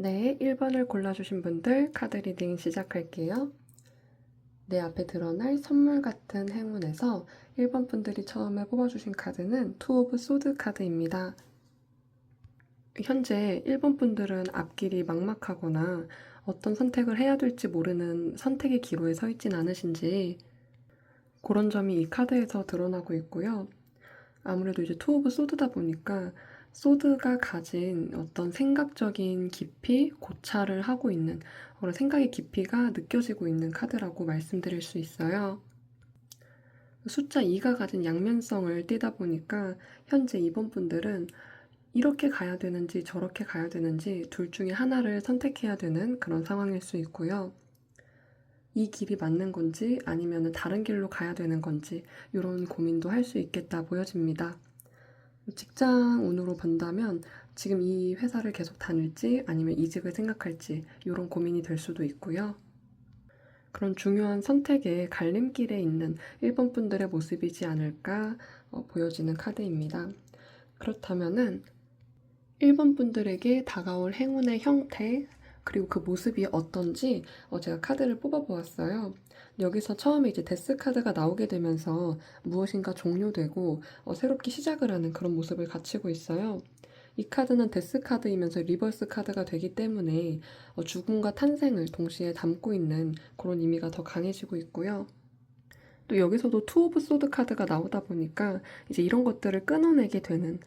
네, 1번을 골라주신 분들 카드 리딩 시작할게요. 내 앞에 드러날 선물 같은 행운에서 1번 분들이 처음에 뽑아주신 카드는 투 오브 소드 카드입니다. 현재 1번 분들은 앞길이 막막하거나 어떤 선택을 해야 될지 모르는 선택의 기로에 서 있진 않으신지 그런 점이 이 카드에서 드러나고 있고요. 아무래도 이제 투 오브 소드다 보니까 소드가 가진 어떤 생각적인 깊이, 고찰을 하고 있는 그런 생각의 깊이가 느껴지고 있는 카드라고 말씀드릴 수 있어요. 숫자 2가 가진 양면성을 띠다 보니까 현재 이번 분들은 이렇게 가야 되는지 저렇게 가야 되는지 둘 중에 하나를 선택해야 되는 그런 상황일 수 있고요. 이 길이 맞는 건지 아니면 다른 길로 가야 되는 건지 이런 고민도 할 수 있겠다 보여집니다. 직장 운으로 본다면 지금 이 회사를 계속 다닐지 아니면 이직을 생각할지 이런 고민이 될 수도 있고요. 그런 중요한 선택의 갈림길에 있는 1번 분들의 모습이지 않을까 보여지는 카드입니다. 그렇다면은 1번 분들에게 다가올 행운의 형태 그리고 그 모습이 어떤지 제가 카드를 뽑아보았어요. 여기서 처음에 이제 데스 카드가 나오게 되면서 무엇인가 종료되고 새롭게 시작을 하는 그런 모습을 갖추고 있어요. 이 카드는 데스 카드이면서 리버스 카드가 되기 때문에 죽음과 탄생을 동시에 담고 있는 그런 의미가 더 강해지고 있고요. 또 여기서도 투 오브 소드 카드가 나오다 보니까 이제 이런 것들을 끊어내게 되는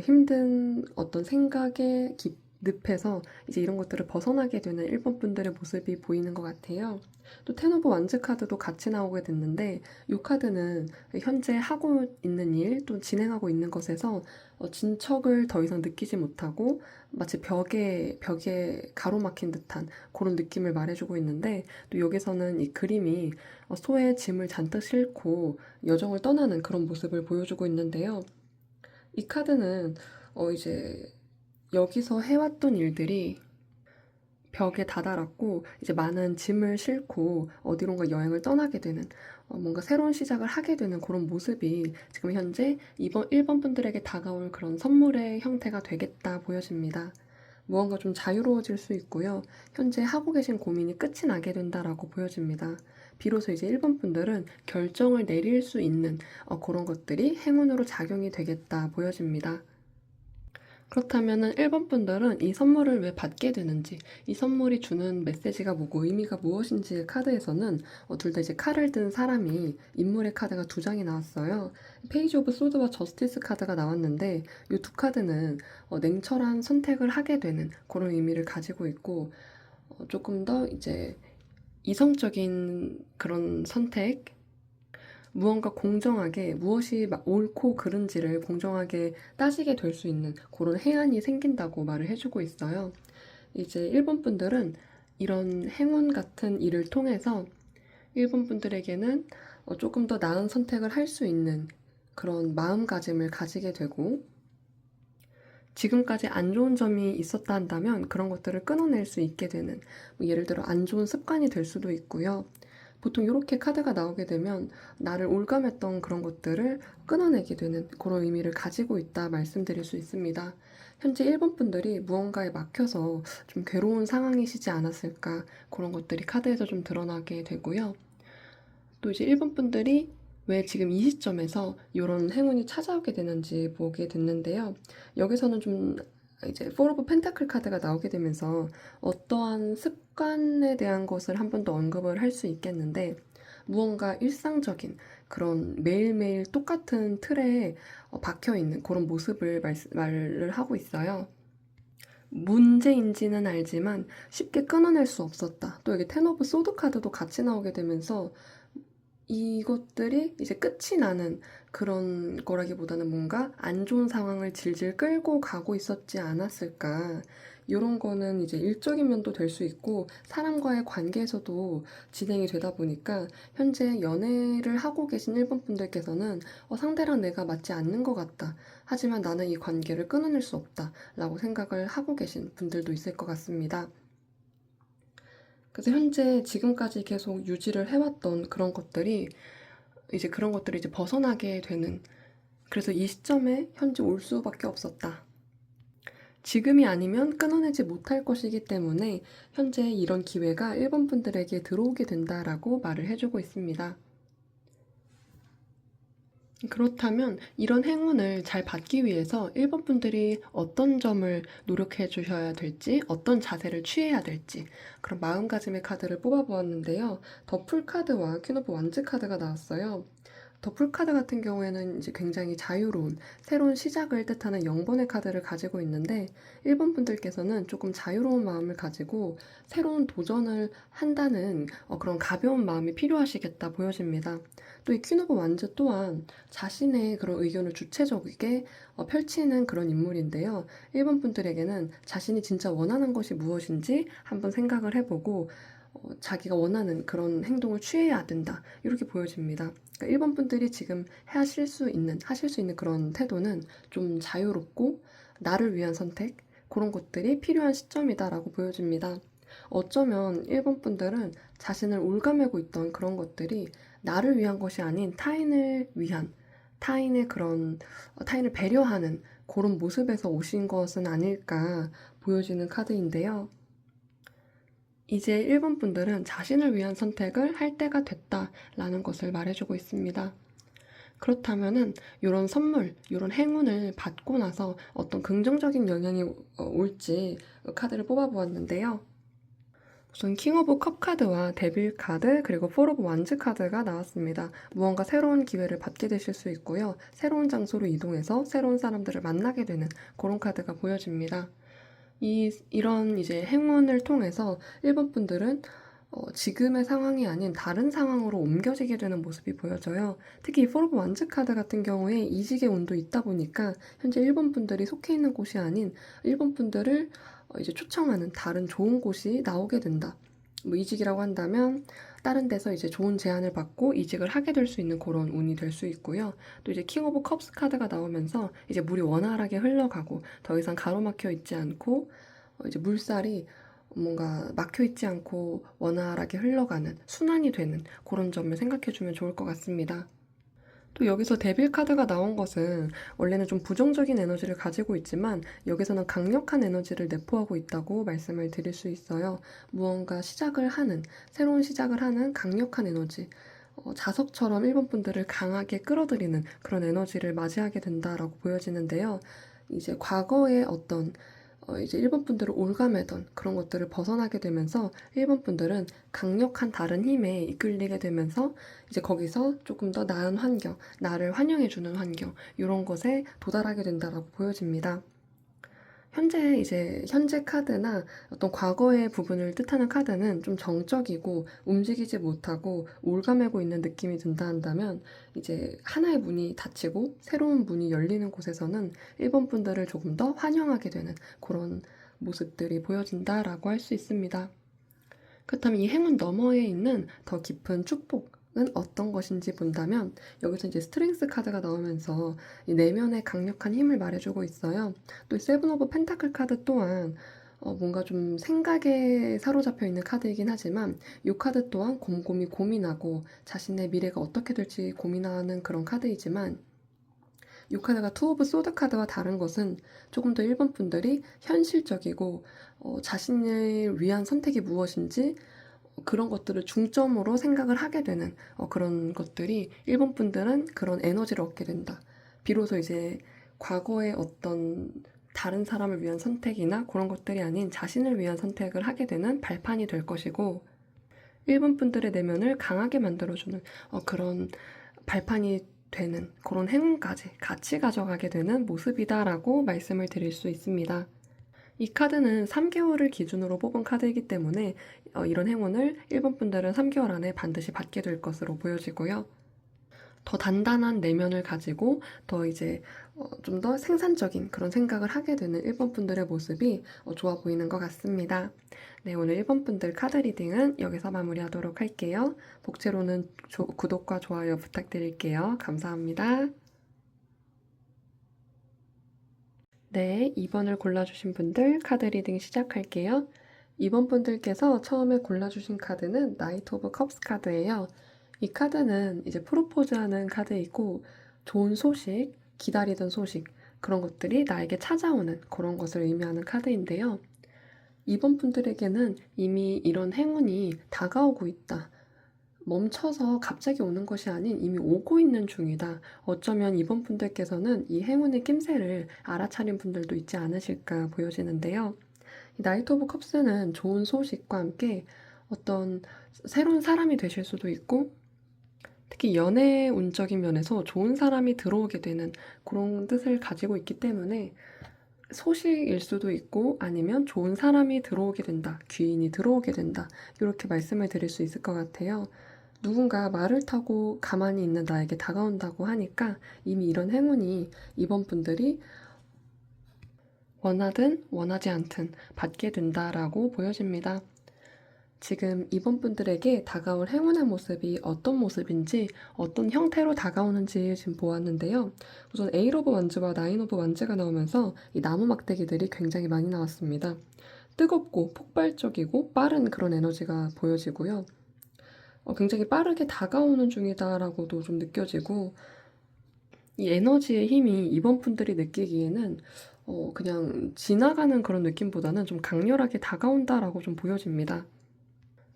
힘든 어떤 생각의 늪에서 이제 이런 것들을 벗어나게 되는 1번 분들의 모습이 보이는 것 같아요. 또 텐 오브 완즈 카드도 같이 나오게 됐는데 이 카드는 현재 하고 있는 일, 또 진행하고 있는 것에서 진척을 더 이상 느끼지 못하고 마치 벽에 가로막힌 듯한 그런 느낌을 말해주고 있는데 또 여기서는 이 그림이 소에 짐을 잔뜩 싣고 여정을 떠나는 그런 모습을 보여주고 있는데요. 이 카드는 이제 여기서 해왔던 일들이 벽에 다다랐고 이제 많은 짐을 싣고 어디론가 여행을 떠나게 되는 뭔가 새로운 시작을 하게 되는 그런 모습이 지금 현재 1번 분들에게 다가올 그런 선물의 형태가 되겠다 보여집니다. 무언가 좀 자유로워질 수 있고요. 현재 하고 계신 고민이 끝이 나게 된다라고 보여집니다. 비로소 이제 1번 분들은 결정을 내릴 수 있는 그런 것들이 행운으로 작용이 되겠다 보여집니다. 그렇다면 1번 분들은 이 선물을 왜 받게 되는지, 이 선물이 주는 메시지가 뭐고 의미가 무엇인지 카드에서는 둘 다 이제 칼을 든 사람이 인물의 카드가 두 장이 나왔어요. 페이지 오브 소드와 저스티스 카드가 나왔는데 이 두 카드는 냉철한 선택을 하게 되는 그런 의미를 가지고 있고 조금 더 이제 이성적인 그런 선택, 무언가 공정하게 무엇이 옳고 그른지를 공정하게 따지게 될 수 있는 그런 해안이 생긴다고 말을 해주고 있어요. 이제 일본 분들은 이런 행운 같은 일을 통해서 일본 분들에게는 조금 더 나은 선택을 할 수 있는 그런 마음가짐을 가지게 되고 지금까지 안 좋은 점이 있었다 한다면 그런 것들을 끊어낼 수 있게 되는 뭐 예를 들어 안 좋은 습관이 될 수도 있고요. 보통 이렇게 카드가 나오게 되면 나를 올감했던 그런 것들을 끊어내게 되는 그런 의미를 가지고 있다 말씀드릴 수 있습니다. 현재 1번 분들이 무언가에 막혀서 좀 괴로운 상황이시지 않았을까 그런 것들이 카드에서 좀 드러나게 되고요. 또 이제 1번 분들이 왜 지금 이 시점에서 이런 행운이 찾아오게 되는지 보게 됐는데요. 여기서는 좀 이제 포 오브 펜타클 카드가 나오게 되면서 어떠한 습관에 대한 것을 한 번 더 언급을 할 수 있겠는데 무언가 일상적인 그런 매일매일 똑같은 틀에 박혀있는 그런 모습을 말을 하고 있어요. 문제인지는 알지만 쉽게 끊어낼 수 없었다. 또 여기 텐 오브 소드 카드도 같이 나오게 되면서 이것들이 이제 끝이 나는 그런 거라기보다는 뭔가 안 좋은 상황을 질질 끌고 가고 있었지 않았을까. 이런 거는 이제 일적인 면도 될 수 있고 사람과의 관계에서도 진행이 되다 보니까 현재 연애를 하고 계신 일본 분들께서는 상대랑 내가 맞지 않는 것 같다. 하지만 나는 이 관계를 끊어낼 수 없다. 라고 생각을 하고 계신 분들도 있을 것 같습니다. 그래서 현재 지금까지 계속 유지를 해왔던 그런 것들이 이제 벗어나게 되는 그래서 이 시점에 현재 올 수밖에 없었다. 지금이 아니면 끊어내지 못할 것이기 때문에 현재 이런 기회가 1번 분들에게 들어오게 된다라고 말을 해주고 있습니다. 그렇다면 이런 행운을 잘 받기 위해서 1번 분들이 어떤 점을 노력해 주셔야 될지, 어떤 자세를 취해야 될지 그런 마음가짐의 카드를 뽑아보았는데요. 더 풀 카드와 퀸 오브 완즈 카드가 나왔어요. 더 풀 카드 같은 경우에는 이제 굉장히 자유로운 새로운 시작을 뜻하는 0번의 카드를 가지고 있는데 1번 분들께서는 조금 자유로운 마음을 가지고 새로운 도전을 한다는 그런 가벼운 마음이 필요하시겠다 보여집니다. 또 이 퀸 오브 완즈 또한 자신의 그런 의견을 주체적이게 펼치는 그런 인물인데요. 1번 분들에게는 자신이 진짜 원하는 것이 무엇인지 한번 생각을 해보고 자기가 원하는 그런 행동을 취해야 된다. 이렇게 보여집니다. 그러니까 1번 분들이 지금 하실 수 있는 그런 태도는 좀 자유롭고 나를 위한 선택, 그런 것들이 필요한 시점이다라고 보여집니다. 어쩌면 1번 분들은 자신을 올가매고 있던 그런 것들이 나를 위한 것이 아닌 타인을 위한, 타인을 배려하는 그런 모습에서 오신 것은 아닐까 보여지는 카드인데요. 이제 1번 분들은 자신을 위한 선택을 할 때가 됐다라는 것을 말해주고 있습니다. 그렇다면은 이런 선물, 이런 행운을 받고 나서 어떤 긍정적인 영향이 올지 카드를 뽑아보았는데요. 우선 킹 오브 컵 카드와 데빌 카드 그리고 포 오브 완즈 카드가 나왔습니다. 무언가 새로운 기회를 받게 되실 수 있고요. 새로운 장소로 이동해서 새로운 사람들을 만나게 되는 그런 카드가 보여집니다. 이런 이제 행운을 통해서 1번 분들은 지금의 상황이 아닌 다른 상황으로 옮겨지게 되는 모습이 보여져요. 특히 이 포 오브 완즈 카드 같은 경우에 이직의 운도 있다 보니까 현재 1번 분들이 속해 있는 곳이 아닌 1번 분들을 이제 초청하는 다른 좋은 곳이 나오게 된다. 뭐 이직이라고 한다면 다른 데서 이제 좋은 제안을 받고 이직을 하게 될 수 있는 그런 운이 될 수 있고요. 또 이제 킹 오브 컵스 카드가 나오면서 이제 물이 원활하게 흘러가고 더 이상 가로막혀 있지 않고 이제 물살이 뭔가 막혀 있지 않고 원활하게 흘러가는 순환이 되는 그런 점을 생각해 주면 좋을 것 같습니다. 또 여기서 데빌 카드가 나온 것은 원래는 좀 부정적인 에너지를 가지고 있지만 여기서는 강력한 에너지를 내포하고 있다고 말씀을 드릴 수 있어요. 무언가 새로운 시작을 하는 강력한 에너지, 자석처럼 1번 분들을 강하게 끌어들이는 그런 에너지를 맞이하게 된다라고 보여지는데요. 이제 과거의 어떤 이제 1번 분들을 올가매던 그런 것들을 벗어나게 되면서 1번 분들은 강력한 다른 힘에 이끌리게 되면서 이제 거기서 조금 더 나은 환경, 나를 환영해주는 환경, 이런 것에 도달하게 된다라고 보여집니다. 현재 카드나 어떤 과거의 부분을 뜻하는 카드는 좀 정적이고 움직이지 못하고 올가매고 있는 느낌이 든다 한다면 이제 하나의 문이 닫히고 새로운 문이 열리는 곳에서는 1번 분들을 조금 더 환영하게 되는 그런 모습들이 보여진다라고 할 수 있습니다. 그렇다면 이 행운 너머에 있는 더 깊은 축복은 어떤 것인지 본다면 여기서 이제 스트렝스 카드가 나오면서 이 내면의 강력한 힘을 말해주고 있어요. 또 이 세븐 오브 펜타클 카드 또한 뭔가 좀 생각에 사로잡혀 있는 카드이긴 하지만 이 카드 또한 곰곰이 고민하고 자신의 미래가 어떻게 될지 고민하는 그런 카드이지만 이 카드가 투 오브 소드 카드와 다른 것은 조금 더 1번 분들이 현실적이고 자신을 위한 선택이 무엇인지 그런 것들을 중점으로 생각을 하게 되는 그런 것들이 1번 분들은 그런 에너지를 얻게 된다. 비로소 이제 과거의 어떤 다른 사람을 위한 선택이나 그런 것들이 아닌 자신을 위한 선택을 하게 되는 발판이 될 것이고 1번 분들의 내면을 강하게 만들어주는 그런 발판이 되는 그런 행운까지 같이 가져가게 되는 모습이다라고 말씀을 드릴 수 있습니다. 이 카드는 3개월을 기준으로 뽑은 카드이기 때문에 이런 행운을 1번 분들은 3개월 안에 반드시 받게 될 것으로 보여지고요. 더 단단한 내면을 가지고 더 이제 좀 더 생산적인 그런 생각을 하게 되는 1번 분들의 모습이 좋아 보이는 것 같습니다. 네, 오늘 1번 분들 카드 리딩은 여기서 마무리하도록 할게요. 복채로는 구독과 좋아요 부탁드릴게요. 감사합니다. 네, 2번을 골라주신 분들 카드 리딩 시작할게요. 2번 분들께서 처음에 골라주신 카드는 나이트 오브 컵스 카드예요. 이 카드는 이제 프로포즈하는 카드이고 좋은 소식, 기다리던 소식, 그런 것들이 나에게 찾아오는 그런 것을 의미하는 카드인데요. 이번 분들에게는 이미 이런 행운이 다가오고 있다. 멈춰서 갑자기 오는 것이 아닌 이미 오고 있는 중이다. 어쩌면 이번 분들께서는 이 행운의 낌새를 알아차린 분들도 있지 않으실까 보여지는데요. 이 나이트 오브 컵스는 좋은 소식과 함께 어떤 새로운 사람이 되실 수도 있고, 특히 연애 운적인 면에서 좋은 사람이 들어오게 되는 그런 뜻을 가지고 있기 때문에 소식일 수도 있고 아니면 좋은 사람이 들어오게 된다, 귀인이 들어오게 된다, 이렇게 말씀을 드릴 수 있을 것 같아요. 누군가 말을 타고 가만히 있는 나에게 다가온다고 하니까 이미 이런 행운이 이번 분들이 원하든 원하지 않든 받게 된다라고 보여집니다. 지금 이번 분들에게 다가올 행운의 모습이 어떤 모습인지, 어떤 형태로 다가오는지 지금 보았는데요. 우선 에잇 오브 완즈와 나인 오브 완즈가 나오면서 이 나무 막대기들이 굉장히 많이 나왔습니다. 뜨겁고 폭발적이고 빠른 그런 에너지가 보여지고요. 굉장히 빠르게 다가오는 중이다라고도 좀 느껴지고, 이 에너지의 힘이 이번 분들이 느끼기에는 그냥 지나가는 그런 느낌보다는 좀 강렬하게 다가온다라고 좀 보여집니다.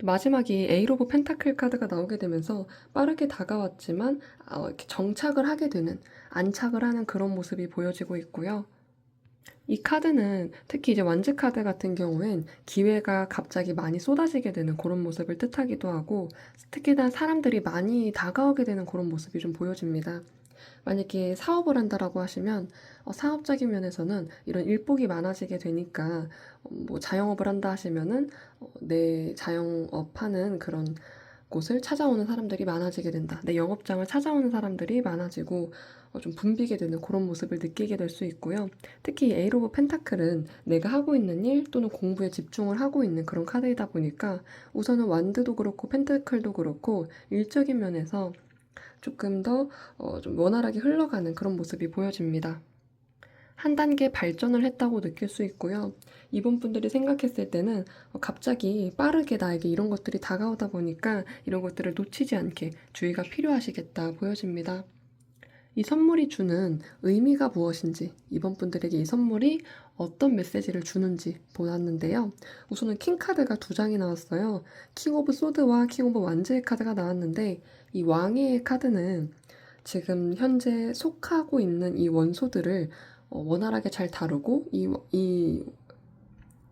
마지막이 에잇 오브 펜타클 카드가 나오게 되면서 빠르게 다가왔지만 이렇게 정착을 하게 되는, 안착을 하는 그런 모습이 보여지고 있고요. 이 카드는 특히 이제 완즈 카드 같은 경우엔 기회가 갑자기 많이 쏟아지게 되는 그런 모습을 뜻하기도 하고, 특히나 사람들이 많이 다가오게 되는 그런 모습이 좀 보여집니다. 만약에 사업을 한다라고 하시면 사업적인 면에서는 이런 일복이 많아지게 되니까 뭐 자영업을 한다 하시면은 내 자영업하는 그런 곳을 찾아오는 사람들이 많아지게 된다. 내 영업장을 찾아오는 사람들이 많아지고 좀 붐비게 되는 그런 모습을 느끼게 될 수 있고요. 특히 에잇 오브 펜타클은 내가 하고 있는 일 또는 공부에 집중을 하고 있는 그런 카드이다 보니까 우선은 완드도 그렇고 펜타클도 그렇고 일적인 면에서 조금 더 좀 원활하게 흘러가는 그런 모습이 보여집니다. 한 단계 발전을 했다고 느낄 수 있고요. 이번 분들이 생각했을 때는 갑자기 빠르게 나에게 이런 것들이 다가오다 보니까 이런 것들을 놓치지 않게 주의가 필요하시겠다 보여집니다. 이 선물이 주는 의미가 무엇인지, 이번 분들에게 이 선물이 어떤 메시지를 주는지 보았는데요. 우선은 킹 카드가 두 장이 나왔어요. 킹 오브 소드와 킹 오브 완즈의 카드가 나왔는데, 이 왕의 카드는 지금 현재 속하고 있는 이 원소들을 원활하게 잘 다루고 이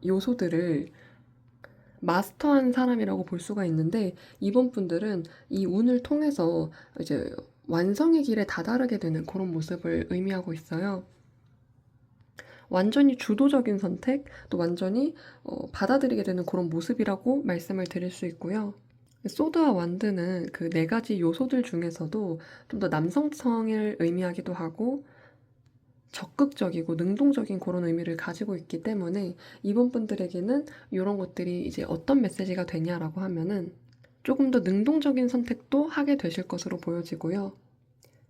요소들을 마스터한 사람이라고 볼 수가 있는데, 이번 분들은 이 운을 통해서 이제 완성의 길에 다다르게 되는 그런 모습을 의미하고 있어요. 완전히 주도적인 선택, 또 완전히 받아들이게 되는 그런 모습이라고 말씀을 드릴 수 있고요. 소드와 완드는 그 네 가지 요소들 중에서도 좀 더 남성성을 의미하기도 하고 적극적이고 능동적인 그런 의미를 가지고 있기 때문에 이번 분들에게는 이런 것들이 이제 어떤 메시지가 되냐라고 하면은 조금 더 능동적인 선택도 하게 되실 것으로 보여지고요.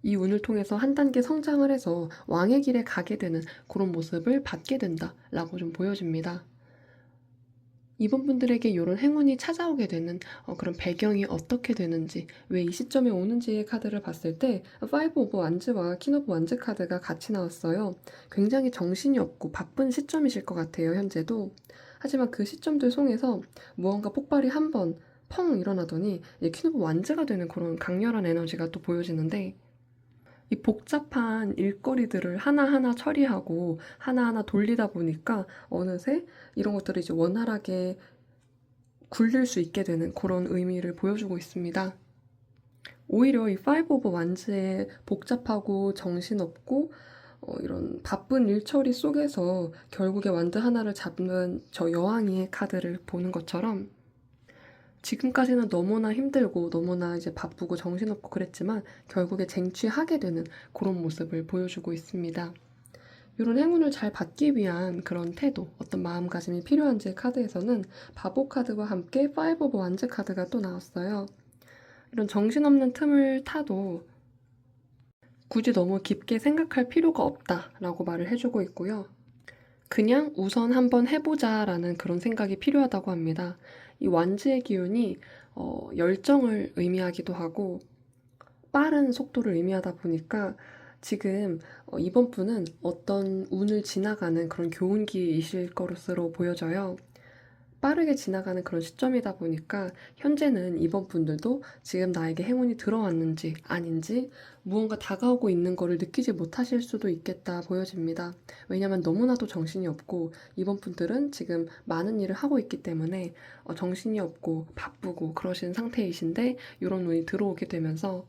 이 운을 통해서 한 단계 성장을 해서 왕의 길에 가게 되는 그런 모습을 받게 된다라고 좀 보여집니다. 이번 분들에게 이런 행운이 찾아오게 되는 그런 배경이 어떻게 되는지, 왜 이 시점에 오는지의 카드를 봤을 때 파이브 오브 완즈와 퀸 오브 완즈 카드가 같이 나왔어요. 굉장히 정신이 없고 바쁜 시점이실 것 같아요, 현재도. 하지만 그 시점들 속에서 무언가 폭발이 한 번 펑 일어나더니 퀸 오브 완즈가 되는 그런 강렬한 에너지가 또 보여지는데, 이 복잡한 일거리들을 하나하나 처리하고 하나하나 돌리다 보니까 어느새 이런 것들이 이제 원활하게 굴릴 수 있게 되는 그런 의미를 보여주고 있습니다. 오히려 이 파이브 오브 완즈의 복잡하고 정신없고 이런 바쁜 일처리 속에서 결국에 완드 하나를 잡는 저 여왕의 카드를 보는 것처럼, 지금까지는 너무나 힘들고 너무나 이제 바쁘고 정신없고 그랬지만 결국에 쟁취하게 되는 그런 모습을 보여주고 있습니다. 이런 행운을 잘 받기 위한 그런 태도, 어떤 마음가짐이 필요한지 카드에서는 바보 카드와 함께 파이브 오브 완즈 카드가 또 나왔어요. 이런 정신없는 틈을 타도 굳이 너무 깊게 생각할 필요가 없다라고 말을 해주고 있고요. 그냥 우선 한번 해보자라는 그런 생각이 필요하다고 합니다. 이 완즈의 기운이 열정을 의미하기도 하고 빠른 속도를 의미하다 보니까 지금 이번 분은 어떤 운을 지나가는 그런 교훈기이실 것으로 보여져요. 빠르게 지나가는 그런 시점이다 보니까 현재는 이번 분들도 지금 나에게 행운이 들어왔는지 아닌지 무언가 다가오고 있는 거를 느끼지 못하실 수도 있겠다 보여집니다. 왜냐면 너무나도 정신이 없고 이번 분들은 지금 많은 일을 하고 있기 때문에 정신이 없고 바쁘고 그러신 상태이신데 이런 운이 들어오게 되면서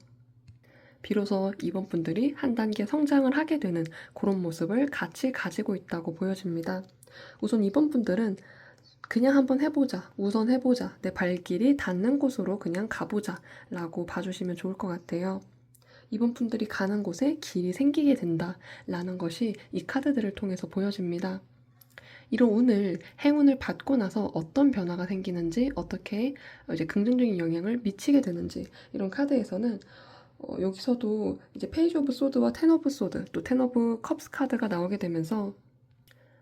비로소 이번 분들이 한 단계 성장을 하게 되는 그런 모습을 같이 가지고 있다고 보여집니다. 우선 이번 분들은 그냥 한번 해보자, 우선 해보자, 내 발길이 닿는 곳으로 그냥 가보자 라고 봐주시면 좋을 것 같아요. 이번 분들이 가는 곳에 길이 생기게 된다 라는 것이 이 카드들을 통해서 보여집니다. 이런 운을, 행운을 받고 나서 어떤 변화가 생기는지, 어떻게 이제 긍정적인 영향을 미치게 되는지, 이런 카드에서는 여기서도 이제 페이지 오브 소드와 텐 오브 소드, 또 텐 오브 컵스 카드가 나오게 되면서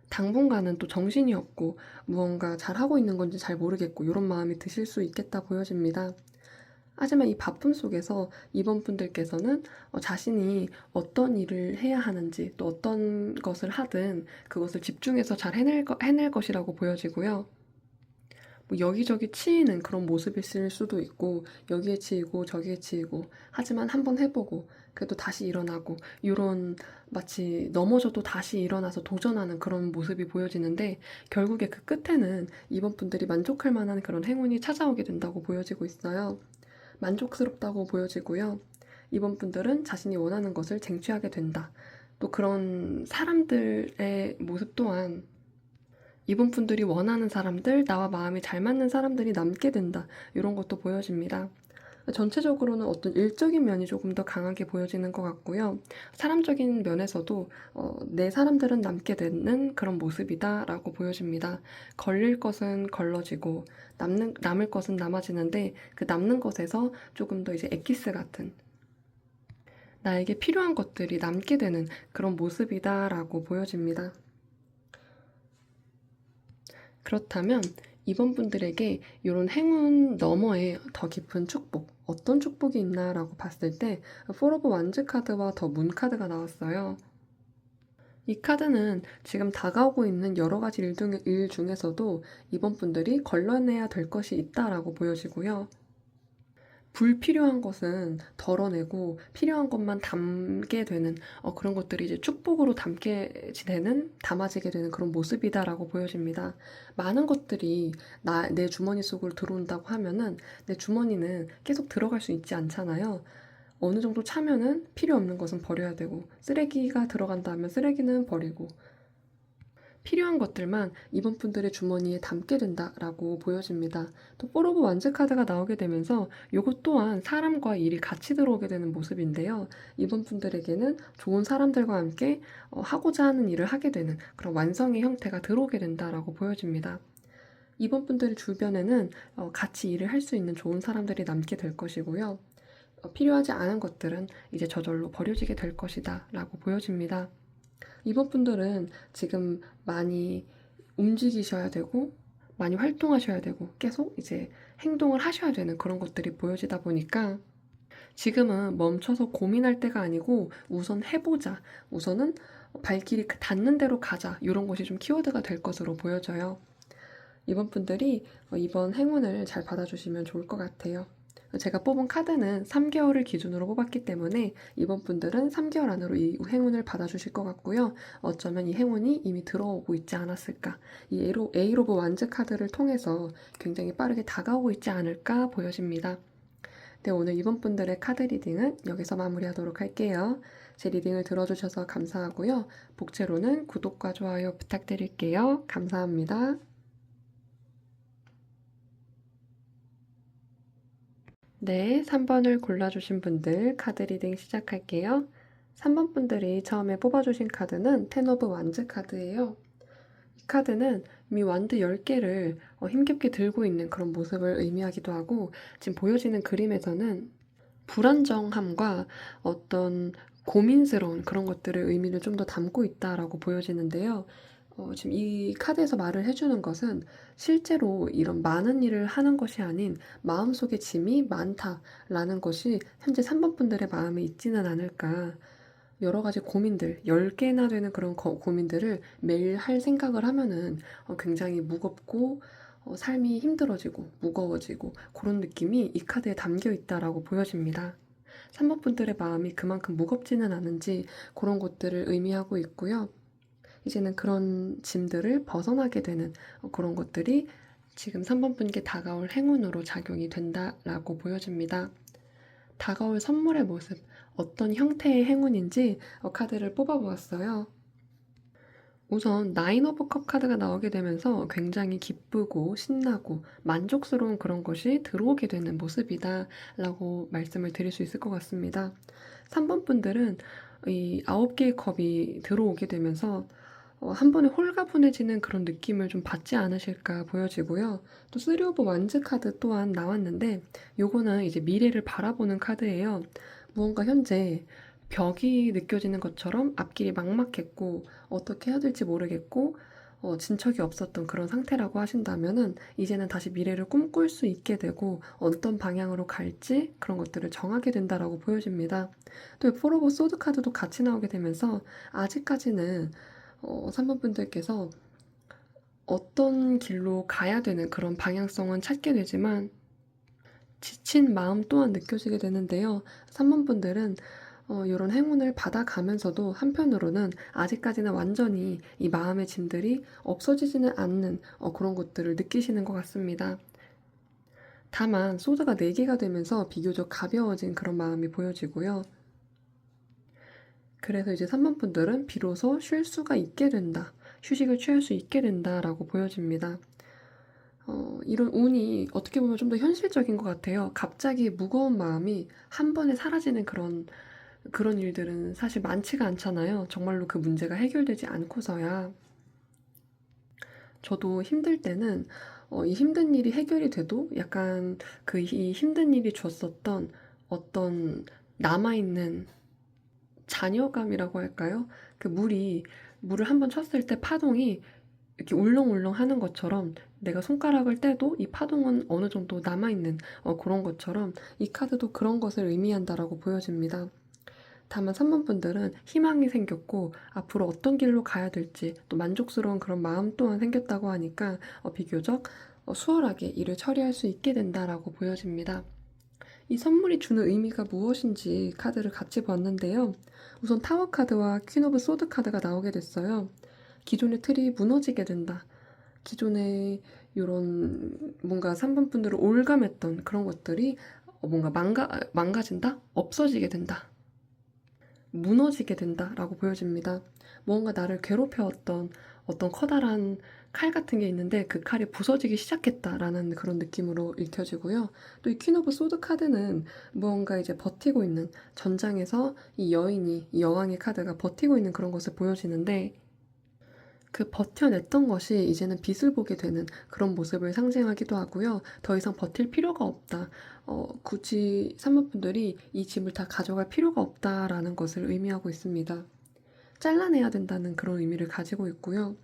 당분간은 또 정신이 없고 무언가 잘하고 있는 건지 잘 모르겠고 이런 마음이 드실 수 있겠다 보여집니다. 하지만 이 바쁨 속에서 이번 분들께서는 자신이 어떤 일을 해야 하는지 또 어떤 것을 하든 그것을 집중해서 잘 해낼 것이라고 보여지고요. 뭐 여기저기 치이는 그런 모습일 수도 있고 여기에 치이고 저기에 치이고 하지만 한번 해보고 그래도 다시 일어나고 이런 마치 넘어져도 다시 일어나서 도전하는 그런 모습이 보여지는데 결국에 그 끝에는 이번 분들이 만족할 만한 그런 행운이 찾아오게 된다고 보여지고 있어요. 만족스럽다고 보여지고요. 이번 분들은 자신이 원하는 것을 쟁취하게 된다. 또 그런 사람들의 모습 또한 이분 분들이 원하는 사람들, 나와 마음이 잘 맞는 사람들이 남게 된다. 이런 것도 보여집니다. 전체적으로는 어떤 일적인 면이 조금 더 강하게 보여지는 것 같고요. 사람적인 면에서도 내 사람들은 남게 되는 그런 모습이다라고 보여집니다. 걸릴 것은 걸러지고 남을 것은 남아지는데 그 남는 것에서 조금 더 이제 엑기스 같은 나에게 필요한 것들이 남게 되는 그런 모습이다라고 보여집니다. 그렇다면 이번 분들에게 이런 행운 너머에 더 깊은 축복, 어떤 축복이 있나라고 봤을 때 포 오브 완즈 카드와 더 문 카드가 나왔어요. 이 카드는 지금 다가오고 있는 여러 가지 일 중에서도 이번 분들이 걸러내야 될 것이 있다라고 보여지고요. 불필요한 것은 덜어내고 필요한 것만 담게 되는 그런 것들이 이제 축복으로 담아지게 되는 그런 모습이다라고 보여집니다. 많은 것들이 내 주머니 속으로 들어온다고 하면은 내 주머니는 계속 들어갈 수 있지 않잖아요. 어느 정도 차면은 필요 없는 것은 버려야 되고 쓰레기가 들어간다면 쓰레기는 버리고 필요한 것들만 이번 분들의 주머니에 담게 된다라고 보여집니다. 또 포 오브 완즈 카드가 나오게 되면서 이것 또한 사람과 일이 같이 들어오게 되는 모습인데요. 이번 분들에게는 좋은 사람들과 함께 하고자 하는 일을 하게 되는 그런 완성의 형태가 들어오게 된다라고 보여집니다. 이번 분들 주변에는 같이 일을 할 수 있는 좋은 사람들이 남게 될 것이고요. 필요하지 않은 것들은 이제 저절로 버려지게 될 것이다 라고 보여집니다. 이번 분들은 지금 많이 움직이셔야 되고 많이 활동하셔야 되고 계속 이제 행동을 하셔야 되는 그런 것들이 보여지다 보니까 지금은 멈춰서 고민할 때가 아니고 우선 해보자. 우선은 발길이 닿는 대로 가자. 이런 것이 좀 키워드가 될 것으로 보여져요. 이번 분들이 이번 행운을 잘 받아주시면 좋을 것 같아요. 제가 뽑은 카드는 3개월을 기준으로 뽑았기 때문에 이번 분들은 3개월 안으로 이 행운을 받아주실 것 같고요. 어쩌면 이 행운이 이미 들어오고 있지 않았을까. 이 에이 오브 완즈 카드를 통해서 굉장히 빠르게 다가오고 있지 않을까 보여집니다. 네, 오늘 이번 분들의 카드 리딩은 여기서 마무리하도록 할게요. 제 리딩을 들어주셔서 감사하고요. 복채로는 구독과 좋아요 부탁드릴게요. 감사합니다. 네, 3번을 골라주신 분들 카드 리딩 시작할게요. 3번 분들이 처음에 뽑아주신 카드는 텐 오브 완즈 카드예요. 이 카드는 이미 완드 10개를 힘겹게 들고 있는 그런 모습을 의미하기도 하고 지금 보여지는 그림에서는 불안정함과 어떤 고민스러운 그런 것들을 의미를 좀 더 담고 있다라고 보여지는데요. 지금 이 카드에서 말을 해주는 것은 실제로 이런 많은 일을 하는 것이 아닌 마음속에 짐이 많다라는 것이 현재 3번 분들의 마음에 있지는 않을까. 여러 가지 고민들, 10개나 되는 그런 고민들을 매일 할 생각을 하면은 굉장히 무겁고 삶이 힘들어지고 무거워지고 그런 느낌이 이 카드에 담겨 있다라고 보여집니다. 3번 분들의 마음이 그만큼 무겁지는 않은지 그런 것들을 의미하고 있고요. 이제는 그런 짐들을 벗어나게 되는 그런 것들이 지금 3번 분께 다가올 행운으로 작용이 된다라고 보여집니다. 다가올 선물의 모습, 어떤 형태의 행운인지 카드를 뽑아보았어요. 우선 나인 오브 컵 카드가 나오게 되면서 굉장히 기쁘고 신나고 만족스러운 그런 것이 들어오게 되는 모습이다 라고 말씀을 드릴 수 있을 것 같습니다. 3번 분들은 이 9개의 컵이 들어오게 되면서 한 번에 홀가분해지는 그런 느낌을 좀 받지 않으실까 보여지고요. 또 3 오브 완즈 카드 또한 나왔는데 요거는 이제 미래를 바라보는 카드예요. 무언가 현재 벽이 느껴지는 것처럼 앞길이 막막했고 어떻게 해야 될지 모르겠고 진척이 없었던 그런 상태라고 하신다면은 이제는 다시 미래를 꿈꿀 수 있게 되고 어떤 방향으로 갈지 그런 것들을 정하게 된다라고 보여집니다. 또 4 오브 소드 카드도 같이 나오게 되면서 아직까지는 3번 분들께서 어떤 길로 가야 되는 그런 방향성은 찾게 되지만 지친 마음 또한 느껴지게 되는데요. 3번 분들은 이런 행운을 받아가면서도 한편으로는 아직까지는 완전히 이 마음의 짐들이 없어지지는 않는 그런 것들을 느끼시는 것 같습니다. 다만 소드가 4개가 되면서 비교적 가벼워진 그런 마음이 보여지고요. 그래서 이제 3번 분들은 비로소 쉴 수가 있게 된다. 휴식을 취할 수 있게 된다라고 보여집니다. 이런 운이 어떻게 보면 좀 더 현실적인 것 같아요. 갑자기 무거운 마음이 한 번에 사라지는 그런 일들은 사실 많지가 않잖아요. 정말로 그 문제가 해결되지 않고서야. 저도 힘들 때는 이 힘든 일이 해결이 돼도 약간 이 힘든 일이 줬었던 어떤 남아있는 잔여감이라고 할까요? 물을 한번 쳤을 때 파동이 이렇게 울렁울렁 하는 것처럼 내가 손가락을 떼도 이 파동은 어느 정도 남아있는 그런 것처럼 이 카드도 그런 것을 의미한다라고 보여집니다. 다만 3번 분들은 희망이 생겼고 앞으로 어떤 길로 가야 될지 또 만족스러운 그런 마음 또한 생겼다고 하니까 비교적 수월하게 일을 처리할 수 있게 된다라고 보여집니다. 이 선물이 주는 의미가 무엇인지 카드를 같이 봤는데요. 우선 타워 카드와 퀸 오브 소드 카드가 나오게 됐어요. 기존의 틀이 무너지게 된다. 기존의 이런 뭔가 3번 분들을 올감했던 그런 것들이 뭔가 망가진다? 없어지게 된다. 무너지게 된다라고 보여집니다. 뭔가 나를 괴롭혀왔던 어떤 커다란 칼 같은 게 있는데 그 칼이 부서지기 시작했다라는 그런 느낌으로 읽혀지고요. 또 이 퀸 오브 소드 카드는 무언가 이제 버티고 있는 전장에서 이 여왕의 카드가 버티고 있는 그런 것을 보여지는데 그 버텨냈던 것이 이제는 빛을 보게 되는 그런 모습을 상징하기도 하고요. 더 이상 버틸 필요가 없다. 굳이 산모분들이 이 짐을 다 가져갈 필요가 없다라는 것을 의미하고 있습니다. 잘라내야 된다는 그런 의미를 가지고 있고요.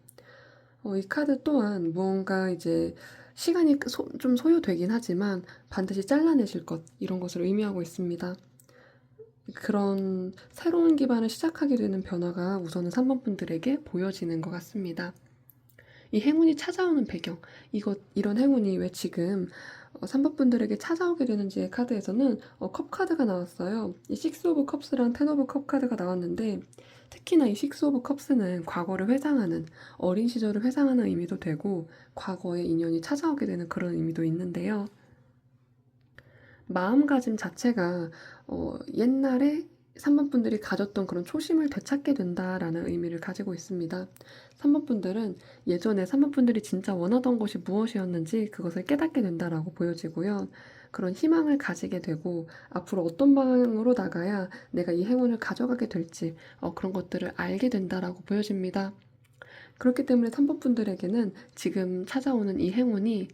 이 카드 또한 무언가 이제 시간이 좀 소요되긴 하지만 반드시 잘라내실 것, 이런 것을 의미하고 있습니다. 그런 새로운 기반을 시작하게 되는 변화가 우선은 3번 분들에게 보여지는 것 같습니다. 이 행운이 찾아오는 배경, 이런 행운이 왜 지금 3번 분들에게 찾아오게 되는지의 카드에서는 컵 카드가 나왔어요. 이 6 오브 컵스랑 10 오브 컵 카드가 나왔는데 특히나 이 6 오브 컵스는 과거를 회상하는, 어린 시절을 회상하는 의미도 되고 과거의 인연이 찾아오게 되는 그런 의미도 있는데요. 마음가짐 자체가 옛날에 3번 분들이 가졌던 그런 초심을 되찾게 된다라는 의미를 가지고 있습니다. 3번 분들은 예전에 3번 분들이 진짜 원하던 것이 무엇이었는지 그것을 깨닫게 된다라고 보여지고요. 그런 희망을 가지게 되고 앞으로 어떤 방향으로 나가야 내가 이 행운을 가져가게 될지 그런 것들을 알게 된다라고 보여집니다. 그렇기 때문에 3번 분들에게는 지금 찾아오는 이 행운이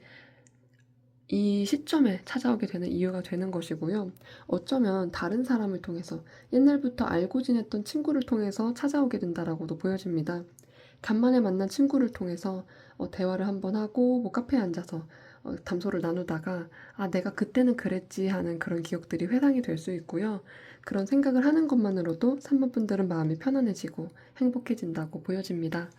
이 시점에 찾아오게 되는 이유가 되는 것이고요. 어쩌면 다른 사람을 통해서 옛날부터 알고 지냈던 친구를 통해서 찾아오게 된다라고도 보여집니다. 간만에 만난 친구를 통해서 대화를 한번 하고 뭐 카페에 앉아서 담소를 나누다가 '아 내가 그때는 그랬지.' 하는 그런 기억들이 회상이 될 수 있고요. 그런 생각을 하는 것만으로도 3 번 분들은 마음이 편안해지고 행복해진다고 보여집니다.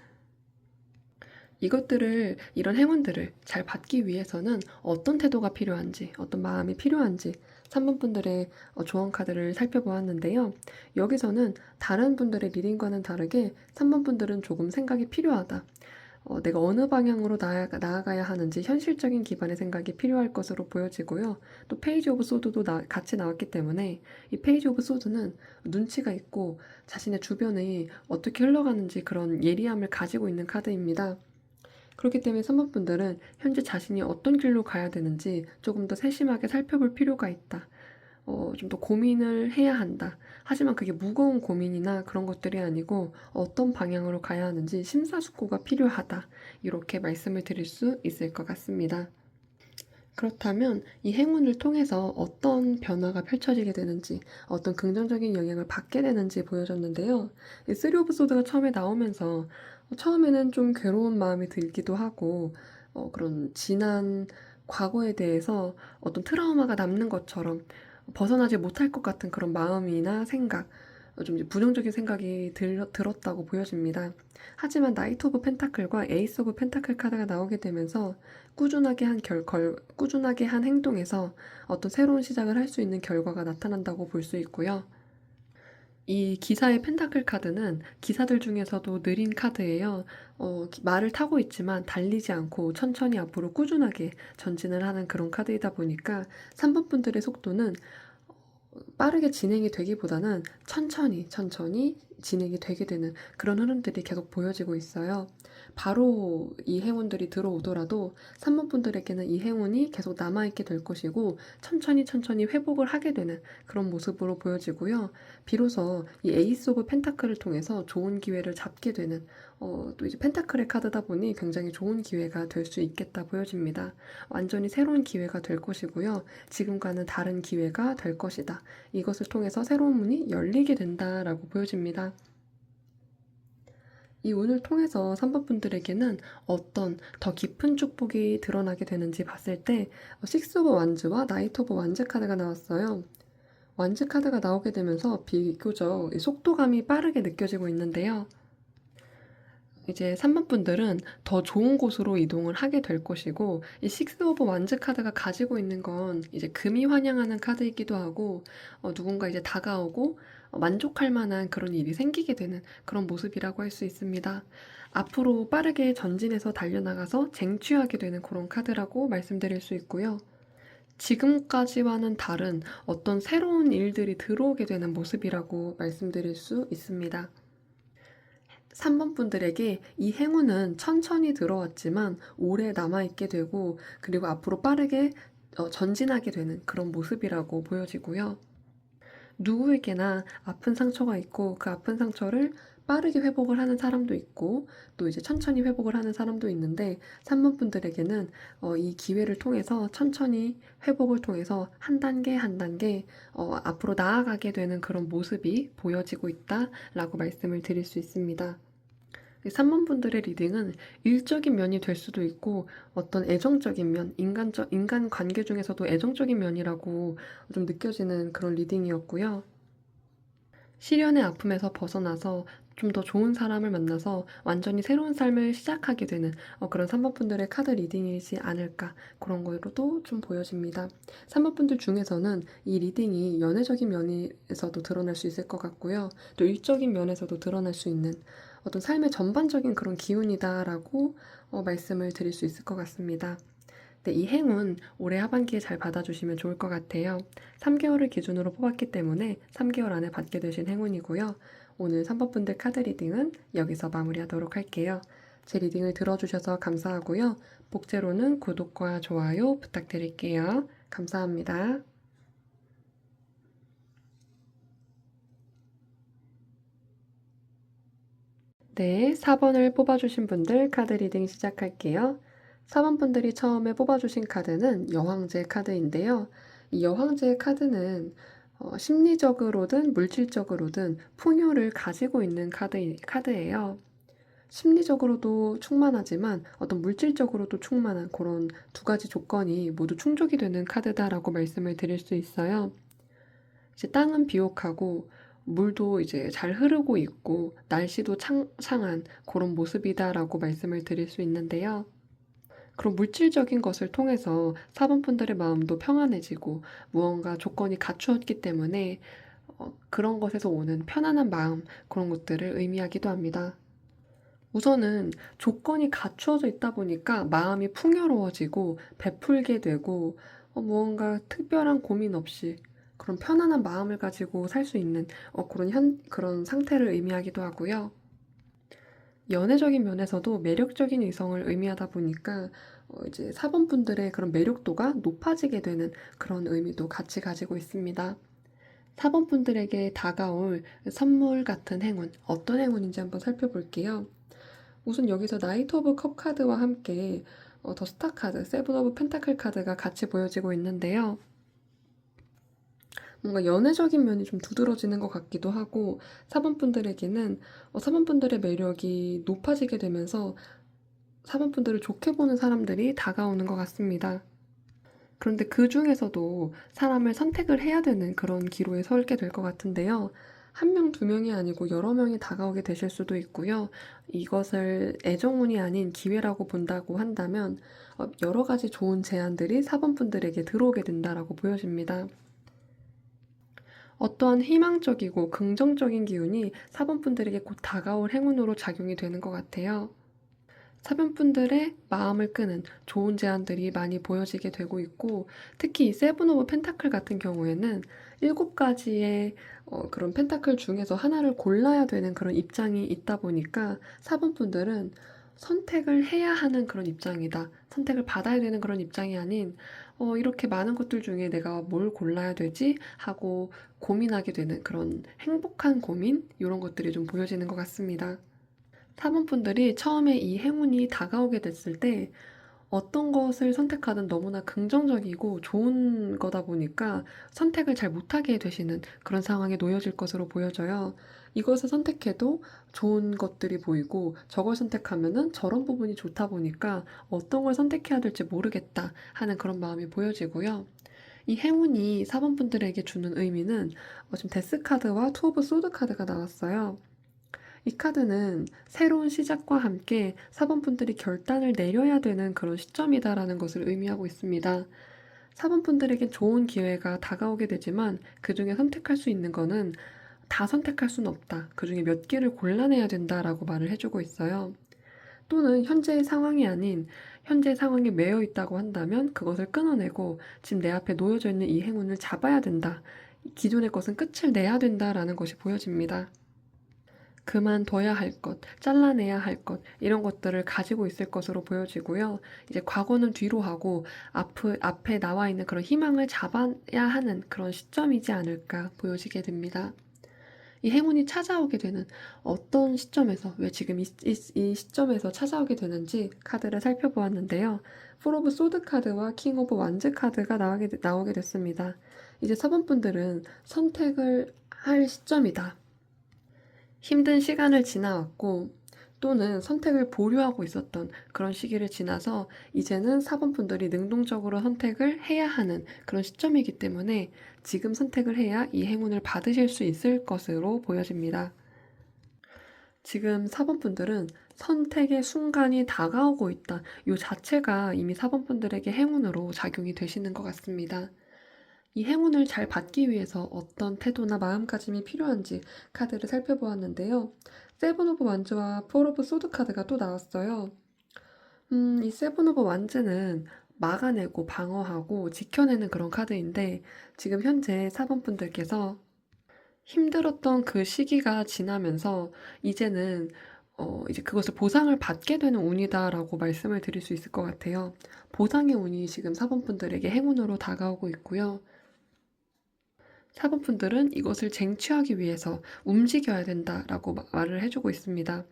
이것들을 이런 행운들을 잘 받기 위해서는 어떤 태도가 필요한지 어떤 마음이 필요한지 3번 분들의 조언 카드를 살펴보았는데요. 여기서는 다른 분들의 리딩과는 다르게 3번 분들은 조금 생각이 필요하다. 내가 어느 방향으로 나아가야 하는지 현실적인 기반의 생각이 필요할 것으로 보여지고요. 또 페이지 오브 소드도 같이 나왔기 때문에 이 페이지 오브 소드는 눈치가 있고 자신의 주변이 어떻게 흘러가는지 그런 예리함을 가지고 있는 카드입니다. 그렇기 때문에 3번 분들은 현재 자신이 어떤 길로 가야 되는지 조금 더 세심하게 살펴볼 필요가 있다. 좀 더 고민을 해야 한다. 하지만 그게 무거운 고민이나 그런 것들이 아니고 어떤 방향으로 가야 하는지 심사숙고가 필요하다. 이렇게 말씀을 드릴 수 있을 것 같습니다. 그렇다면 이 행운을 통해서 어떤 변화가 펼쳐지게 되는지, 어떤 긍정적인 영향을 받게 되는지 보여줬는데요. 이 쓰리 오브 소드가 처음에 나오면서 처음에는 좀 괴로운 마음이 들기도 하고 그런 지난 과거에 대해서 어떤 트라우마가 남는 것처럼 벗어나지 못할 것 같은 그런 마음이나 생각, 좀 이제 부정적인 생각이 들었다고 보여집니다. 하지만 나이트 오브 펜타클과 에이스 오브 펜타클 카드가 나오게 되면서 꾸준하게 한 행동에서 어떤 새로운 시작을 할 수 있는 결과가 나타난다고 볼 수 있고요. 이 기사의 펜타클 카드는 기사들 중에서도 느린 카드예요. 말을 타고 있지만 달리지 않고 천천히 앞으로 꾸준하게 전진을 하는 그런 카드이다 보니까 3번 분들의 속도는 빠르게 진행이 되기보다는 천천히 진행이 되게 되는 그런 흐름들이 계속 보여지고 있어요. 바로 이 행운들이 들어오더라도 3번 분들에게는 이 행운이 계속 남아있게 될 것이고 천천히 회복을 하게 되는 그런 모습으로 보여지고요. 비로소 이 에이스 오브 펜타클을 통해서 좋은 기회를 잡게 되는 또 이제 펜타클의 카드다 보니 굉장히 좋은 기회가 될 수 있겠다 보여집니다. 완전히 새로운 기회가 될 것이고요. 지금과는 다른 기회가 될 것이다. 이것을 통해서 새로운 문이 열리게 된다라고 보여집니다. 이 운을 통해서 3번 분들에게는 어떤 더 깊은 축복이 드러나게 되는지 봤을 때 식스 오브 완즈와 나이트 오브 완즈 카드가 나왔어요. 완즈 카드가 나오게 되면서 비교적 속도감이 빠르게 느껴지고 있는데요. 이제 3번 분들은 더 좋은 곳으로 이동을 하게 될 것이고 이 식스 오브 완즈 카드가 가지고 있는 건 이제 금이 환영하는 카드이기도 하고 누군가 이제 다가오고 만족할 만한 그런 일이 생기게 되는 그런 모습이라고 할 수 있습니다. 앞으로 빠르게 전진해서 달려나가서 쟁취하게 되는 그런 카드라고 말씀드릴 수 있고요. 지금까지와는 다른 어떤 새로운 일들이 들어오게 되는 모습이라고 말씀드릴 수 있습니다. 3번 분들에게 이 행운은 천천히 들어왔지만 오래 남아있게 되고 그리고 앞으로 빠르게 전진하게 되는 그런 모습이라고 보여지고요. 누구에게나 아픈 상처가 있고 그 아픈 상처를 빠르게 회복을 하는 사람도 있고 또 이제 천천히 회복을 하는 사람도 있는데 3번 분들에게는 이 기회를 통해서 천천히 회복을 통해서 한 단계 한 단계 앞으로 나아가게 되는 그런 모습이 보여지고 있다라고 말씀을 드릴 수 있습니다. 3번 분들의 리딩은 일적인 면이 될 수도 있고 어떤 애정적인 면, 인간 관계 중에서도 애정적인 면이라고 좀 느껴지는 그런 리딩이었고요. 시련의 아픔에서 벗어나서 좀 더 좋은 사람을 만나서 완전히 새로운 삶을 시작하게 되는 그런 3번 분들의 카드 리딩이지 않을까 그런 거로도 좀 보여집니다. 3번 분들 중에서는 이 리딩이 연애적인 면에서도 드러날 수 있을 것 같고요. 또 일적인 면에서도 드러날 수 있는 어떤 삶의 전반적인 그런 기운이다라고 말씀을 드릴 수 있을 것 같습니다. 네, 이 행운 올해 하반기에 잘 받아주시면 좋을 것 같아요. 3개월을 기준으로 뽑았기 때문에 3개월 안에 받게 되신 행운이고요. 오늘 3번 분들 카드 리딩은 여기서 마무리하도록 할게요. 제 리딩을 들어주셔서 감사하고요. 복제로는 구독과 좋아요 부탁드릴게요. 감사합니다. 네, 4번을 뽑아주신 분들 카드 리딩 시작할게요. 4번 분들이 처음에 뽑아주신 카드는 여왕제 카드인데요. 이 여왕제 카드는 심리적으로든 물질적으로든 풍요를 가지고 있는 카드예요. 심리적으로도 충만하지만 어떤 물질적으로도 충만한 그런 두 가지 조건이 모두 충족이 되는 카드다라고 말씀을 드릴 수 있어요. 이제 땅은 비옥하고 물도 이제 잘 흐르고 있고 날씨도 창창한 그런 모습이다라고 말씀을 드릴 수 있는데요. 그런 물질적인 것을 통해서 사번분들의 마음도 평안해지고 무언가 조건이 갖추었기 때문에 그런 것에서 오는 편안한 마음, 그런 것들을 의미하기도 합니다. 우선은 조건이 갖추어져 있다 보니까 마음이 풍요로워지고 베풀게 되고 무언가 특별한 고민 없이 그런 편안한 마음을 가지고 살 수 있는 그런 상태를 의미하기도 하고요. 연애적인 면에서도 매력적인 이성을 의미하다 보니까 이제 사번분들의 그런 매력도가 높아지게 되는 그런 의미도 같이 가지고 있습니다. 사번분들에게 다가올 선물 같은 행운, 어떤 행운인지 한번 살펴볼게요. 우선 여기서 나이트 오브 컵 카드와 함께 더 스타 카드, 세븐 오브 펜타클 카드가 같이 보여지고 있는데요. 뭔가 연애적인 면이 좀 두드러지는 것 같기도 하고 사번분들에게는 사번분들의 매력이 높아지게 되면서 사번분들을 좋게 보는 사람들이 다가오는 것 같습니다. 그런데 그 중에서도 사람을 선택을 해야 되는 그런 기로에 서게 될 것 같은데요. 한 명, 두 명이 아니고 여러 명이 다가오게 되실 수도 있고요. 이것을 애정운이 아닌 기회라고 본다고 한다면 여러 가지 좋은 제안들이 사번분들에게 들어오게 된다라고 보여집니다. 어떠한 희망적이고 긍정적인 기운이 사번분들에게 곧 다가올 행운으로 작용이 되는 것 같아요. 사변분들의 마음을 끄는 좋은 제안들이 많이 보여지게 되고 있고 특히 이 세븐 오브 펜타클 같은 경우에는 7가지의 그런 펜타클 중에서 하나를 골라야 되는 그런 입장이 있다 보니까 사번분들은 선택을 해야 하는 그런 입장이다. 선택을 받아야 되는 그런 입장이 아닌 이렇게 많은 것들 중에 내가 뭘 골라야 되지? 하고 고민하게 되는 그런 행복한 고민? 이런 것들이 좀 보여지는 것 같습니다. 사모분들이 처음에 이 행운이 다가오게 됐을 때 어떤 것을 선택하든 너무나 긍정적이고 좋은 거다 보니까 선택을 잘 못하게 되시는 그런 상황에 놓여질 것으로 보여져요. 이것을 선택해도 좋은 것들이 보이고 저걸 선택하면은 저런 부분이 좋다 보니까 어떤 걸 선택해야 될지 모르겠다 하는 그런 마음이 보여지고요. 이 행운이 사번분들에게 주는 의미는 지금 데스 카드와 투 오브 소드 카드가 나왔어요. 이 카드는 새로운 시작과 함께 사번분들이 결단을 내려야 되는 그런 시점이다라는 것을 의미하고 있습니다. 사번분들에겐 좋은 기회가 다가오게 되지만 그 중에 선택할 수 있는 거는 다 선택할 수는 없다. 그 중에 몇 개를 골라내야 된다라고 말을 해주고 있어요. 또는 현재의 상황이 아닌 현재 상황에 매여 있다고 한다면 그것을 끊어내고 지금 내 앞에 놓여져 있는 이 행운을 잡아야 된다. 기존의 것은 끝을 내야 된다라는 것이 보여집니다. 그만둬야 할 것, 잘라내야 할 것, 이런 것들을 가지고 있을 것으로 보여지고요. 이제 과거는 뒤로 하고 앞에 나와 있는 그런 희망을 잡아야 하는 그런 시점이지 않을까 보여지게 됩니다. 이 행운이 찾아오게 되는 어떤 시점에서, 왜 지금 이 시점에서 찾아오게 되는지 카드를 살펴보았는데요. 풀 오브 소드 카드와 킹 오브 완즈 카드가 나오게 됐습니다. 이제 사번분들은 선택을 할 시점이다. 힘든 시간을 지나왔고 또는 선택을 보류하고 있었던 그런 시기를 지나서 이제는 사번분들이 능동적으로 선택을 해야 하는 그런 시점이기 때문에 지금 선택을 해야 이 행운을 받으실 수 있을 것으로 보여집니다. 지금 사번분들은 선택의 순간이 다가오고 있다. 이 자체가 이미 사번분들에게 행운으로 작용이 되시는 것 같습니다. 이 행운을 잘 받기 위해서 어떤 태도나 마음가짐이 필요한지 카드를 살펴보았는데요. 세븐 오브 완즈와 폴 오브 소드 카드가 또 나왔어요. 이 세븐 오브 완즈는 막아내고 방어하고 지켜내는 그런 카드인데 지금 현재 사번분들께서 힘들었던 그 시기가 지나면서 이제는 이제 그것을 보상을 받게 되는 운이다라고 말씀을 드릴 수 있을 것 같아요. 보상의 운이 지금 사번분들에게 행운으로 다가오고 있고요. 사번분들은 이것을 쟁취하기 위해서 움직여야 된다라고 말을 해주고 있습니다.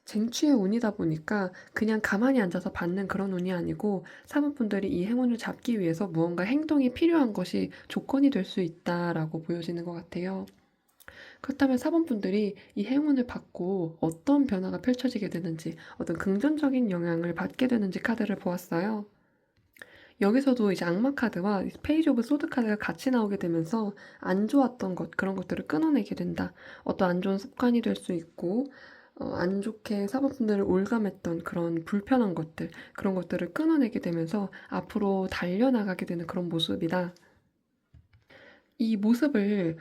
쟁취의 운이다 보니까 그냥 가만히 앉아서 받는 그런 운이 아니고 사번분들이 이 행운을 잡기 위해서 무언가 행동이 필요한 것이 조건이 될 수 있다라고 보여지는 것 같아요. 그렇다면 4번분들이 이 행운을 받고 어떤 변화가 펼쳐지게 되는지, 어떤 긍정적인 영향을 받게 되는지 카드를 보았어요. 여기서도 이제 악마 카드와 페이지 오브 소드 카드가 같이 나오게 되면서 안 좋았던 것, 그런 것들을 끊어내게 된다. 어떤 안 좋은 습관이 될 수 있고, 안 좋게 사법분들을 올감했던 그런 불편한 것들, 그런 것들을 끊어내게 되면서 앞으로 달려나가게 되는 그런 모습이다. 이 모습을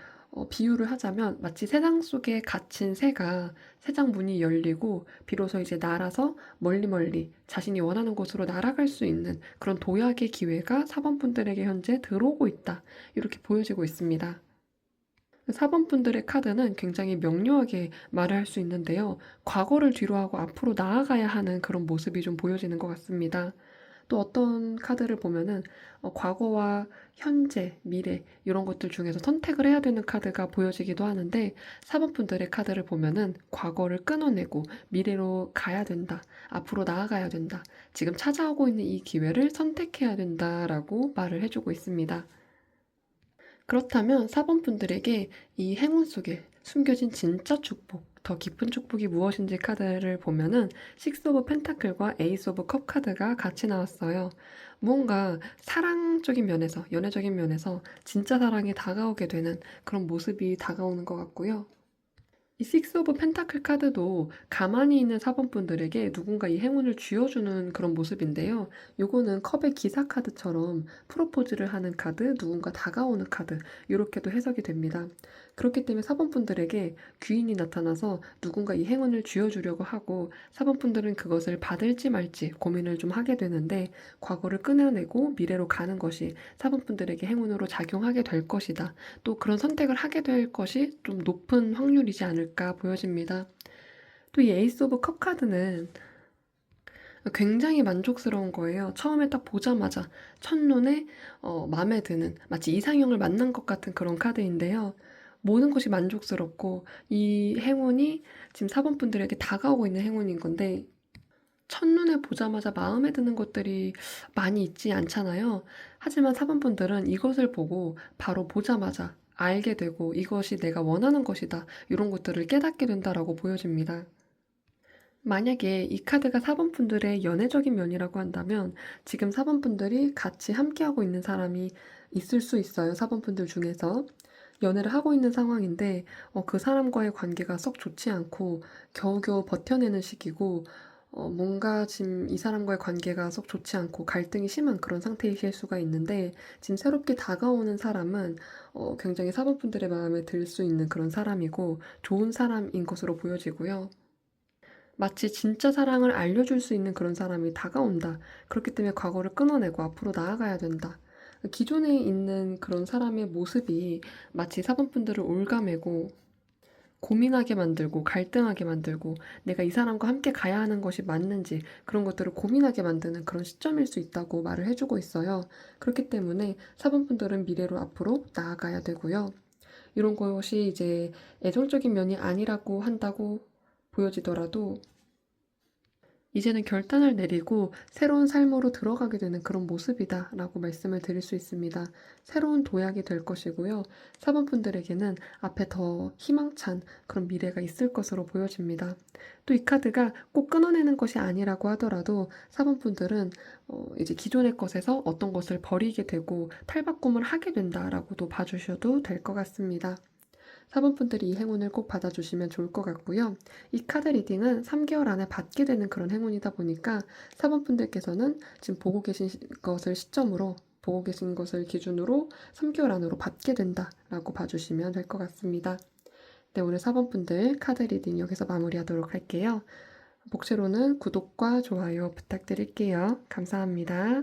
비유를 하자면 마치 세상 속에 갇힌 새가 새장 문이 열리고 비로소 이제 날아서 멀리 멀리 자신이 원하는 곳으로 날아갈 수 있는 그런 도약의 기회가 사번분들에게 현재 들어오고 있다. 이렇게 보여지고 있습니다. 4번분들의 카드는 굉장히 명료하게 말을 할 수 있는데요. 과거를 뒤로하고 앞으로 나아가야 하는 그런 모습이 좀 보여지는 것 같습니다. 또 어떤 카드를 보면은 과거와 현재, 미래 이런 것들 중에서 선택을 해야 되는 카드가 보여지기도 하는데 4번분들의 카드를 보면은 과거를 끊어내고 미래로 가야 된다. 앞으로 나아가야 된다. 지금 찾아오고 있는 이 기회를 선택해야 된다라고 말을 해주고 있습니다. 그렇다면 4번분들에게 이 행운 속에 숨겨진 진짜 축복, 더 깊은 축복이 무엇인지 카드를 보면은 식스 오브 펜타클과 에이스 오브 컵 카드가 같이 나왔어요. 무언가 사랑적인 면에서, 연애적인 면에서 진짜 사랑이 다가오게 되는 그런 모습이 다가오는 것 같고요. 이 식스 오브 펜타클 카드도 가만히 있는 사번분들에게 누군가 이 행운을 쥐어주는 그런 모습인데요. 요거는 컵의 기사 카드처럼 프로포즈를 하는 카드, 누군가 다가오는 카드 이렇게도 해석이 됩니다. 그렇기 때문에 사번분들에게 귀인이 나타나서 누군가 이 행운을 쥐어주려고 하고 사번분들은 그것을 받을지 말지 고민을 좀 하게 되는데 과거를 끊어내고 미래로 가는 것이 사번분들에게 행운으로 작용하게 될 것이다. 또 그런 선택을 하게 될 것이 좀 높은 확률이지 않을까 보여집니다. 또 이 에이스 오브 컵 카드는 굉장히 만족스러운 거예요. 처음에 딱 보자마자 첫눈에 마음에 드는 마치 이상형을 만난 것 같은 그런 카드인데요. 모든 것이 만족스럽고 이 행운이 지금 4번분들에게 다가오고 있는 행운인 건데 첫눈에 보자마자 마음에 드는 것들이 많이 있지 않잖아요. 하지만 4번분들은 이것을 보고 바로 보자마자 알게 되고 이것이 내가 원하는 것이다. 이런 것들을 깨닫게 된다라고 보여집니다. 만약에 이 카드가 4번분들의 연애적인 면이라고 한다면 지금 4번분들이 같이 함께하고 있는 사람이 있을 수 있어요. 4번분들 중에서. 연애를 하고 있는 상황인데 그 사람과의 관계가 썩 좋지 않고 겨우겨우 버텨내는 시기고 뭔가 지금 이 사람과의 관계가 썩 좋지 않고 갈등이 심한 그런 상태이실 수가 있는데 지금 새롭게 다가오는 사람은 굉장히 4번분들의 마음에 들 수 있는 그런 사람이고 좋은 사람인 것으로 보여지고요. 마치 진짜 사랑을 알려줄 수 있는 그런 사람이 다가온다. 그렇기 때문에 과거를 끊어내고 앞으로 나아가야 된다. 기존에 있는 그런 사람의 모습이 마치 사번분들을 올가매고 고민하게 만들고 갈등하게 만들고 내가 이 사람과 함께 가야 하는 것이 맞는지 그런 것들을 고민하게 만드는 그런 시점일 수 있다고 말을 해주고 있어요. 그렇기 때문에 사번분들은 미래로 앞으로 나아가야 되고요. 이런 것이 이제 애정적인 면이 아니라고 한다고 보여지더라도 이제는 결단을 내리고 새로운 삶으로 들어가게 되는 그런 모습이다 라고 말씀을 드릴 수 있습니다. 새로운 도약이 될 것이고요. 사번분들에게는 앞에 더 희망찬 그런 미래가 있을 것으로 보여집니다. 또 이 카드가 꼭 끊어내는 것이 아니라고 하더라도 사번분들은 이제 기존의 것에서 어떤 것을 버리게 되고 탈바꿈을 하게 된다라고도 봐주셔도 될 것 같습니다. 4번분들이 이 행운을 꼭 받아주시면 좋을 것 같고요. 이 카드 리딩은 3개월 안에 받게 되는 그런 행운이다 보니까 4번분들께서는 지금 보고 계신 것을 기준으로 3개월 안으로 받게 된다라고 봐주시면 될 것 같습니다. 네, 오늘 4번분들 카드 리딩 여기서 마무리하도록 할게요. 복채로는 구독과 좋아요 부탁드릴게요. 감사합니다.